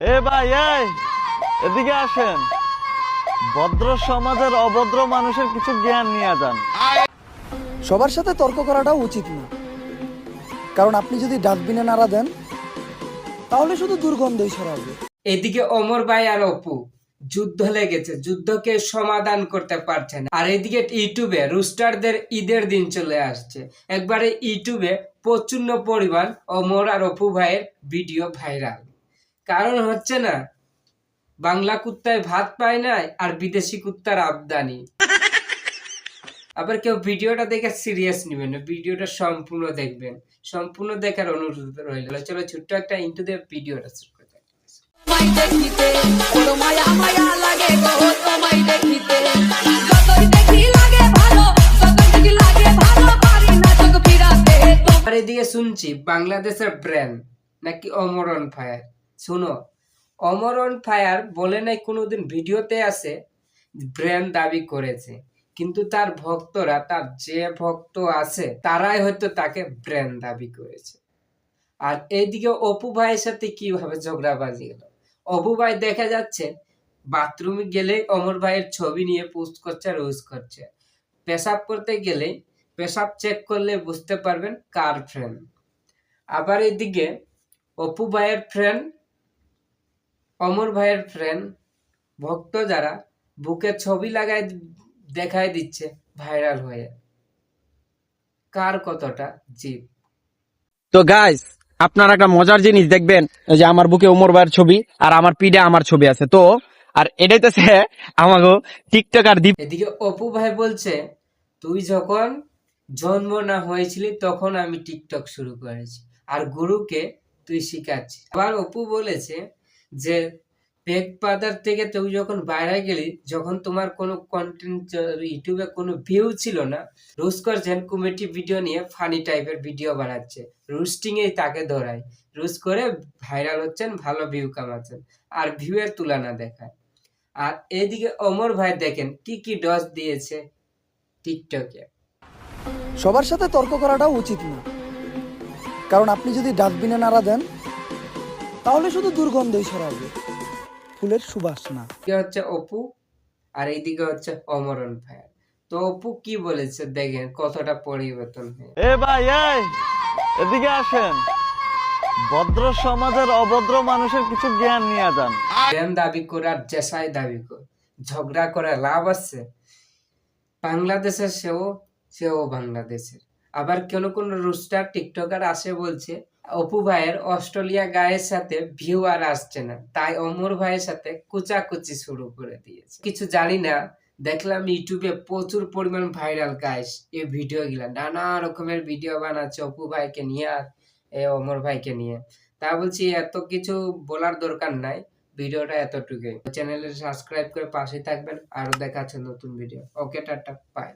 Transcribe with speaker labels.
Speaker 1: এ ভাই এই এদিকে আসেন, ভদ্র সমাজের অভদ্র মানুষের কিছু জ্ঞান নিয়ে যান।
Speaker 2: সবার সাথে তর্ক করাটাও উচিত না, কারণ আপনি যদি ডাস্টবিনে নাড়া দেন তাহলে শুধু দুর্গন্ধই ছড়াবে।
Speaker 3: এদিকে অমর ভাই আর অপু যুদ্ধ লেগেছে, যুদ্ধকে সমাধান করতে পারছে না। আর এদিকে ইউটিউবে রুস্টারদের ঈদের দিন চলে আসছে, একবারে ইউটিউবে প্রচন্ড পরিমাণ অমর আর অপু ভাইয়ের ভিডিও ভাইরাল। কারণ হচ্ছে না, বাংলা কুত্তায় ভাত পায় না আর বিদেশি কুত্তার আমদানি। আবার কেউ ভিডিওটা দেখে সিরিয়াস নেবেন না, ভিডিওটা সম্পূর্ণ দেখবেন, সম্পূর্ণ দেখার অনুরোধ রইল। চলো ছোট্ট একটা ইন্টু দিয়ে ভিডিওটা শুরু করি। আর এদিকে শুনছি বাংলাদেশের ব্র্যান্ড নাকি অমর অন ফায়ার। শুনো, অমর অন ফায়ার বলে নাই কোনোদিন ভিডিওতে আছে ব্র্যান্ড দাবি করেছে, কিন্তু তার ভক্তরা, তার যে ভক্ত আছে তারাই হয়তো তাকে ব্র্যান্ড দাবি করেছে। আর এইদিকে অপু ভাইয়ের সাথে কিভাবে ঝগড়াবাজি গেল। অপু ভাই দেখা যাচ্ছে বাথরুমে গেলে অমর ভাইয়ের ছবি নিয়ে পোস্ট করছে, রোজ করছে। পেশাব করতে গেলে পেশাব চেক করলে বুঝতে পারবেন কার ফ্রেন্ড। আবার এদিকে অপু ভাইয়ের ফ্রেন্ড, অমর ভাইয়ের ফ্রেন্ড, ভক্ত যারা বুকে ছবি লাগায় দেখায় দিচ্ছে ভাইরাল হয়ে, কার কতটা জিত।
Speaker 4: তো গাইস, আপনারা একটা মজার জিনিস দেখবেন, ওই যে আমার বুকে ওমর ভাইয়ের ছবি আর আমার পিঠে আমার ছবি আছে। তো আর এটাইতেছে আমাকে টিকটকার দীপ।
Speaker 3: এদিকে অপু ভাই বলছে, তুই যখন জন্ম না হয়েছিলি তখন আমি টিকটক শুরু করেছি, আর গুরুকে তুই শিখাচ্ছিস। আবার অপু বলেছে যে পেক পাদার থেকে তুই যখন বাইরে গেলি, যখন তোমার কোনো কন্টেন্ট ইউটিউবে কোনো ভিউ ছিল না, রোজ করছেন কমেডি ভিডিও নিয়ে ফানি টাইপের ভিডিও বানাচ্ছে, রোস্টিং এ তাকে ধরায়, রোজ করে ভাইরাল হচ্ছেন, ভালো ভিউ কামাচ্ছেন, আর ভিউ এর তুলনা দেখায়। আর এদিকে অমর ভাই দেখেন কি কি ডস দিয়েছে টিকটকে।
Speaker 2: সবার সাথে তর্ক করাটাও উচিত না, কারণ আপনি যদি ডাস্টবিনে নাড়া দেন তাহলে শুধু দুর্গন্ধই ছড়াবে, ফুলের সুবাস না।
Speaker 3: কি হচ্ছে অপু, আর এইদিকে হচ্ছে অমরন ভাই। তো অপু কি বলেছে দেখেন কতটা পরিবর্তন হয়ে।
Speaker 1: এ ভাই এই এদিকে আসেন, ভদ্র সমাজের অভদ্র মানুষের কিছু জ্ঞান নিয়ে যান।
Speaker 3: জ্ঞান দাবি করে আর জেসাই দাবি করে ঝগড়া করে লাভ আছে? বাংলাদেশের সেও বাংলাদেশের। আবার কোন রুস্টার টিকটকার আসে বলছে অপু ভাইয়ের অস্ট্রেলিয়া গায়ের সাথে ভিউ আর আসছে না, তাই অমর ভাইয়ের সাথে কুচাকুচি শুরু করে দিয়েছে। কিছু জানি না, দেখলাম ইউটিউবে প্রচুর পরিমাণ ভাইরাল গাইস এই ভিডিও গুলা, নানা রকমের ভিডিও বানাচ্ছে অপু ভাইকে নিয়ে আর অমর ভাইকে নিয়ে। তা বলছি এত কিছু বলার দরকার নাই, ভিডিওটা এতটুকুই। চ্যানেলে সাবস্ক্রাইব করে পাশে থাকবেন, আরো দেখাচ্ছে নতুন ভিডিও। Okay, tata, by.